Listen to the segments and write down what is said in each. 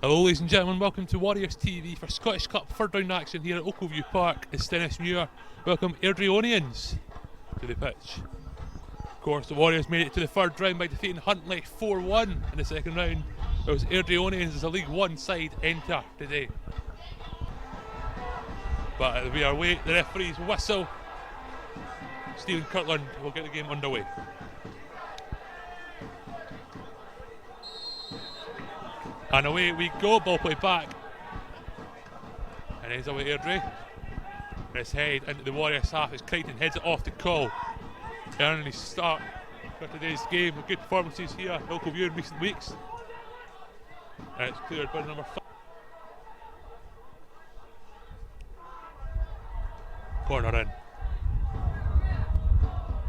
Hello ladies and gentlemen, welcome to Warriors TV for Scottish Cup third round action here at Ochilview Park in Stenhousemuir. Welcome Airdrieonians to the pitch. Of course the Warriors made it to the third round by defeating Huntly 4-1 in the second round. It was Airdrieonians as a League One side enter today. But we are away, the referee's whistle. Stephen Kirtland will get the game underway. And away we go, ball play back. And heads away Airdrie. His head into the Warriors half as Crichton heads it off to Call. Earning his start for today's game with good performances here at Ochilview in recent weeks. And it's cleared by number 5. Corner in.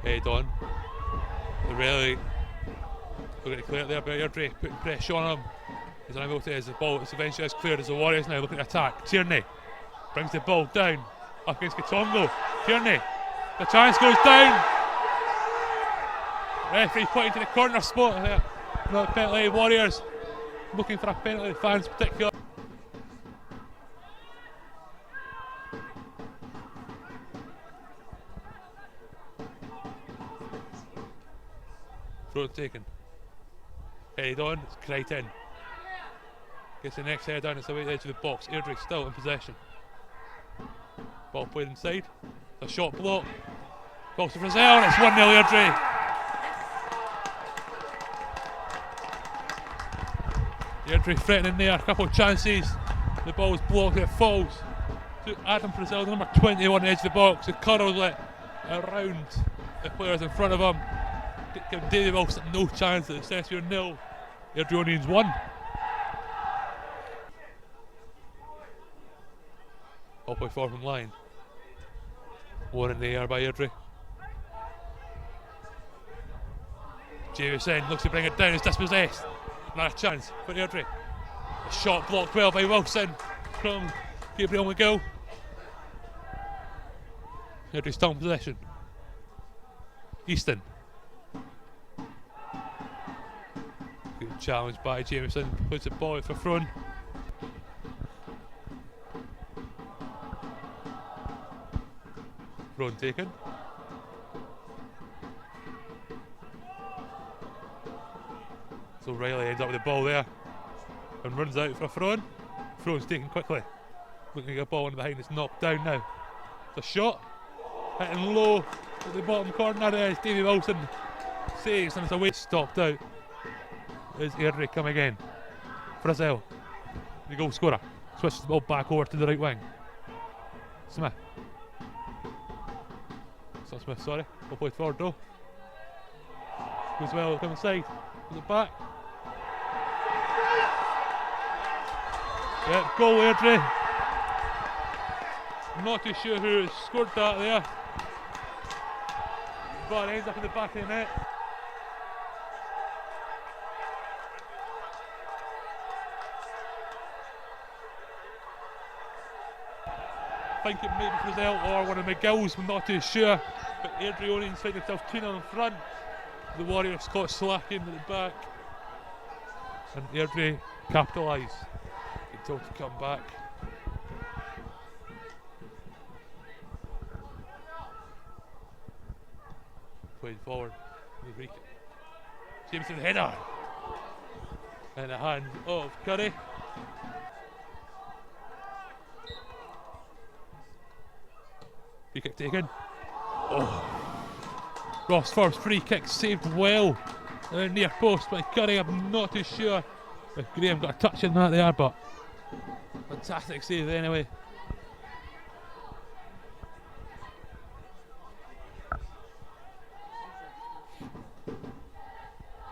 Head on. They're really looking to clear it there by Airdrie, putting pressure on him. He's unable to, as the ball is eventually as cleared as the Warriors now looking to attack. Tierney brings the ball down up against Katongo. Tierney, the chance goes down. Referee pointing to the corner spot there. Not a penalty. Warriors looking for a penalty, fans particular. Throw taken. Head on, it's Crichton. Gets the next head down, it's away at the edge of the box. Airdrie still in possession. Ball played inside. A shot block. Ball to Frizzell and it's 1-0 Airdrie. Airdrie threatening there, a couple of chances. The ball is blocked, it falls to Adam Frizzell, the number 21 on the edge of the box. He curls it around the players in front of him. Giving Davy Wilson no chance. It says here 0. Airdrieonians 1. All play forward from line. One in the air by Airdrie. Jameson looks to bring it down, it's dispossessed. Not a chance for Airdrie. A shot blocked well by Wilson from Gabriel McGill. Airdrie still in possession. Easton. Good challenge by Jameson, puts the ball for Frone. Frone taken. So Riley ends up with the ball there and runs out for Frone. Frone's taken quickly. Looking to get a ball in behind, it's knocked down now. It's a shot, hitting low at the bottom corner there as Davy Wilson saves and it's away. Stopped out. Is Airdrie coming in? Frizzell, the goal scorer, switches the ball back over to the right wing. Smith. It's not Smith, sorry. Ball played forward though. Goes well, come inside. Goes it back. Yep, goal Airdrie. I'm not too sure who has scored that there. But it ends up in the back of the net. I think it may be Frizzell or one of McGill's, I'm not too sure. But Airdrieonians find themselves 2-0 in front. The Warriors caught slacking at the back. And Airdrie capitalise. Until to come back. Played forward. Jameson header. And the hand of Curry. Free kick taken. Oh. Ross first free kick saved well. Near post by Curry. I'm not too sure if Graham got a touch in that there, but fantastic save anyway.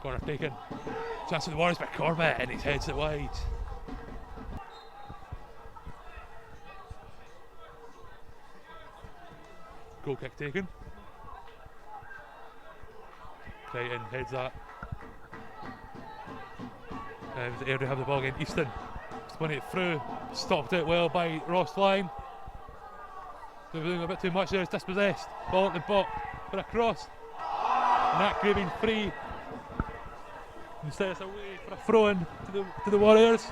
Corner taken. Chance for the Warriors by Corbett and he heads it wide. Goal kick taken. Crichton heads that. Airdrie have the ball again. Easton spinning it through. Stopped it well by Ross Line. They're doing a bit too much there. It's dispossessed. Ball at the bot for a cross. Nat Graving free. Instead it's away for a throw in to the Warriors.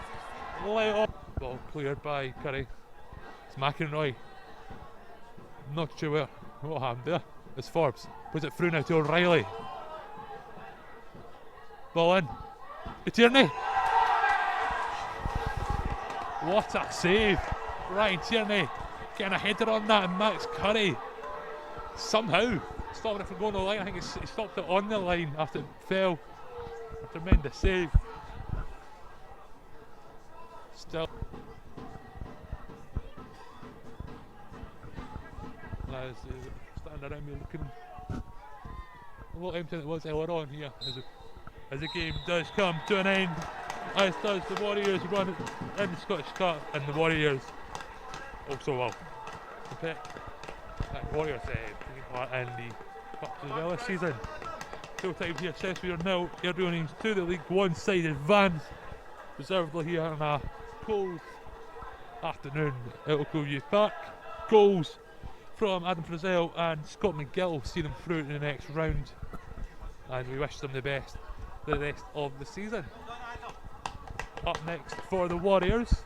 Let off. Ball cleared by Curry. It's McInroy. Not sure what happened there. It's Forbes. Puts it through now to O'Reilly. Ball in. To Tierney. What a save. Ryan Tierney getting a header on that, and Max Curry somehow stopping it from going on the line. I think he stopped it on the line after it fell. A tremendous save. Still. Standing around me looking a lot empty than it was earlier on here as the game does come to an end, as does the Warriors run in the Scottish Cup, and the Warriors also will compete like Warriors taking part in the Cup as well this season. Full time here, Stenhousemuir and Airdrieonians to the League One side advance, reservedly here on a cold afternoon at Oakview Park. Goals from Adam Frizzell and Scott McGill see them through to the next round, and we wish them the best the rest of the season. Up next for the Warriors,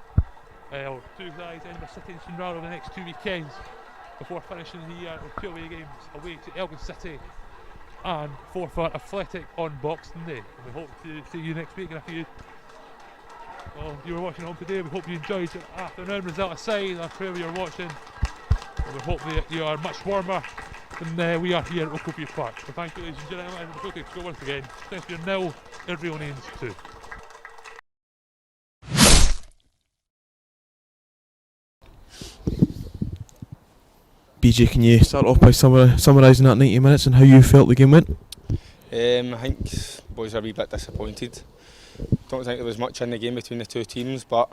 two guys in the City and Shinrar over the next 2 weekends before finishing the year with 2 away games away to Elgin City and Forfar Athletic on Boxing Day. And we hope to see you next week, and if you were watching home today, we hope you enjoyed your afternoon. Result aside, that's where you're watching. We hope that you are much warmer than we are here at Oakview Park. So thank you, ladies and gentlemen, and we'll go once again. Stenhousemuir 0, Airdrieonians 2. BJ, can you start off by summarising that 90 minutes and how you felt the game went? I think boys are a wee bit disappointed. Don't think there was much in the game between the two teams, but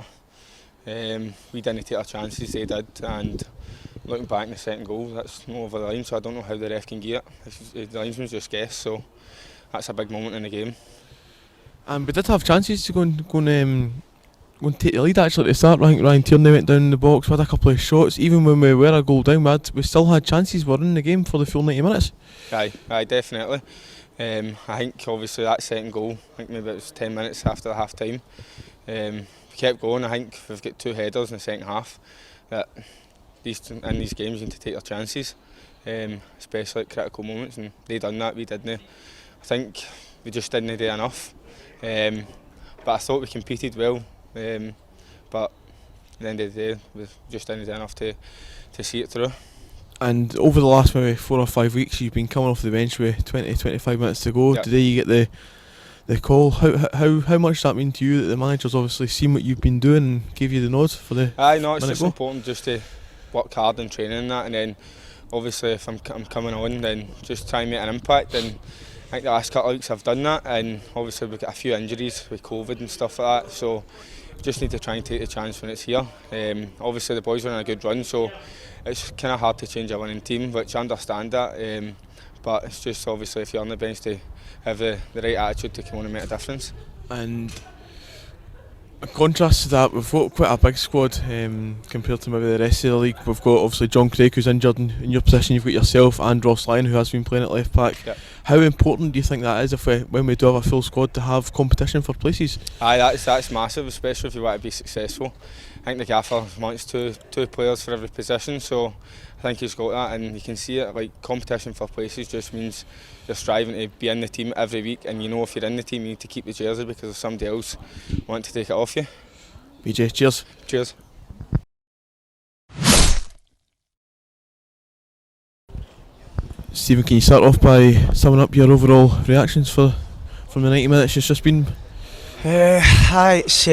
we didn't take our chances, they did, and looking back in the second goal, that's not over the line, so I don't know how the ref can get it. The linesman's just guessed, so that's a big moment in the game. We did have chances to go and take the lead actually at the start. I think Ryan Tierney went down in the box, we had a couple of shots. Even when we were a goal down, we still had chances. We're in the game for the full 90 minutes. Aye, definitely. I think obviously that second goal, I think maybe it was 10 minutes after the half time. We kept going. I think we've got 2 headers in the second half. That in these games you need to take your chances, especially at critical moments, and they done that, we didn't. I think we just didn't do enough. But I thought we competed well. But at the end of the day, we just didn't do enough to see it through. And over the last maybe 4 or 5 weeks, you've been coming off the bench with 20-25 minutes to go. Yep. Today you get the call. How much does that mean to you that the manager's obviously seen what you've been doing and gave you the nod for the? No, it's just important just to work hard in training and that, and then obviously if I'm coming on, then just try and make an impact. And I think the last couple of weeks I've done that, and obviously we've got a few injuries with COVID and stuff like that, so just need to try and take the chance when it's here. Obviously the boys are on a good run, so it's kind of hard to change a winning team, which I understand that, but it's just obviously if you're on the bench to have the right attitude to come on and make a difference. And in contrast to that, we've got quite a big squad compared to maybe the rest of the league. We've got obviously John Craig, who's injured in your position. You've got yourself and Ross Lyon, who has been playing at left back. Yep. How important do you think that is when we do have a full squad to have competition for places? That's massive, especially if you want to be successful. I think the gaffer wants two players for every position, so I think he's got that, and you can see it. Like, competition for places just means you're striving to be in the team every week, and you know if you're in the team you need to keep the jersey because if somebody else wants to take it off you. BJ, cheers. Cheers. Stephen, can you start off by summing up your overall reactions from the 90 minutes it's just been? It's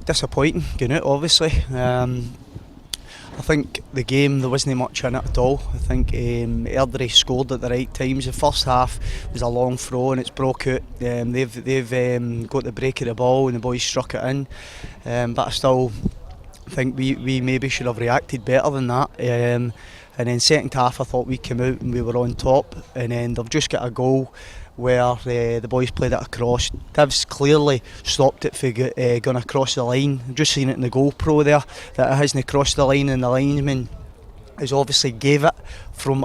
disappointing going out, obviously. I think the game, there wasn't much in it at all. I think Airdrie scored at the right times. The first half was a long throw and it's broke out. They've got the break of the ball and the boys struck it in. But I still think we maybe should have reacted better than that. And then second half I thought we came out and we were on top, and then they've just got a goal where the boys played it across. Tiv's clearly stopped it for going across the line. I've just seen it in the GoPro there that it hasn't crossed the line, and the linesman has obviously gave it from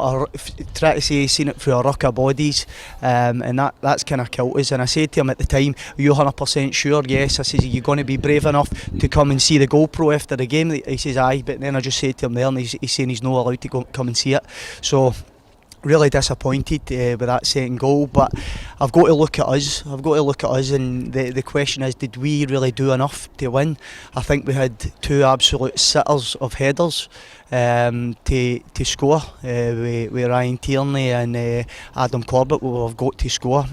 try to say he's seen it through a ruck of bodies, and that's kind of killed us. And I said to him at the time, "Are you 100% sure?" "Yes." I says, "Are you going to be brave enough to come and see the GoPro after the game?" He says, "Aye," but then I just said to him there, and he's saying he's not allowed to come and see it. So really disappointed with that second goal, but I've got to look at us. And the question is, did we really do enough to win? I think we had two absolute sitters of headers to score with Ryan Tierney and Adam Corbett. We've got to score.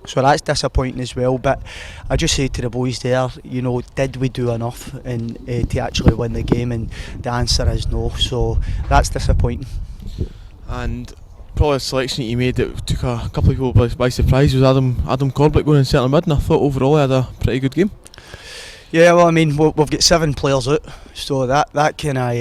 So that's disappointing as well. But I just say to the boys there, did we do enough to actually win the game? And the answer is no. So that's disappointing. And probably a selection that you made that took a couple of people by surprise was Adam Corbett going in centre mid, and I thought overall he had a pretty good game. Yeah, well, I mean, we've got 7 players out, so that kind of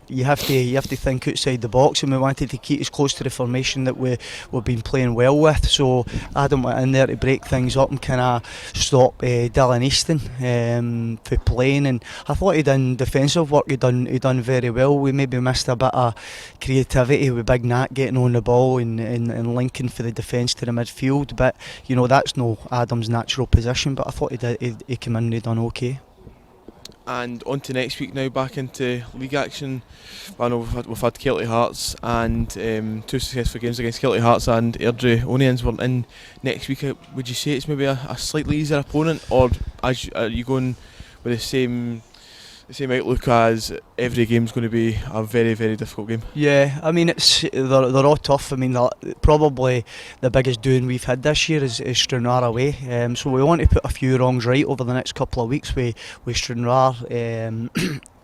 you have to think outside the box, and we wanted to keep as close to the formation that we've been playing well with. So Adam went in there to break things up and kind of stop Dylan Easton for playing, and I thought he done defensive work. He done very well. We maybe missed a bit of creativity with Big Nat getting on the ball and linking for the defence to the midfield, but that's no Adam's natural position. But I thought he came in and he done okay. And on to next week now, back into league action. I know we've had Kelty Hearts and 2 successful games against Kelty Hearts and Airdrieonians weren't in next week. Would you say it's maybe a slightly easier opponent, or are you going with the same outlook as every game's going to be a very, very difficult game? Yeah, I mean they're all tough. I mean, probably the biggest doing we've had this year is Stranraer away. So we want to put a few wrongs right over the next couple of weeks with Stranraer.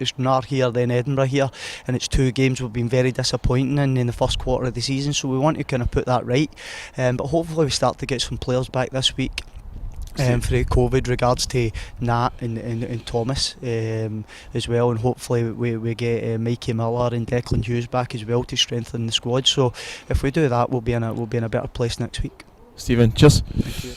Stranraer here, then Edinburgh here, and it's 2 games we've been very disappointing in the first quarter of the season. So we want to kind of put that right. But hopefully we start to get some players back this week. For the COVID, regards to Nat and Thomas as well, and hopefully we get Mikey Miller and Declan Hughes back as well to strengthen the squad. So if we do that, we'll be in a better place next week. Stephen, cheers. Thank you.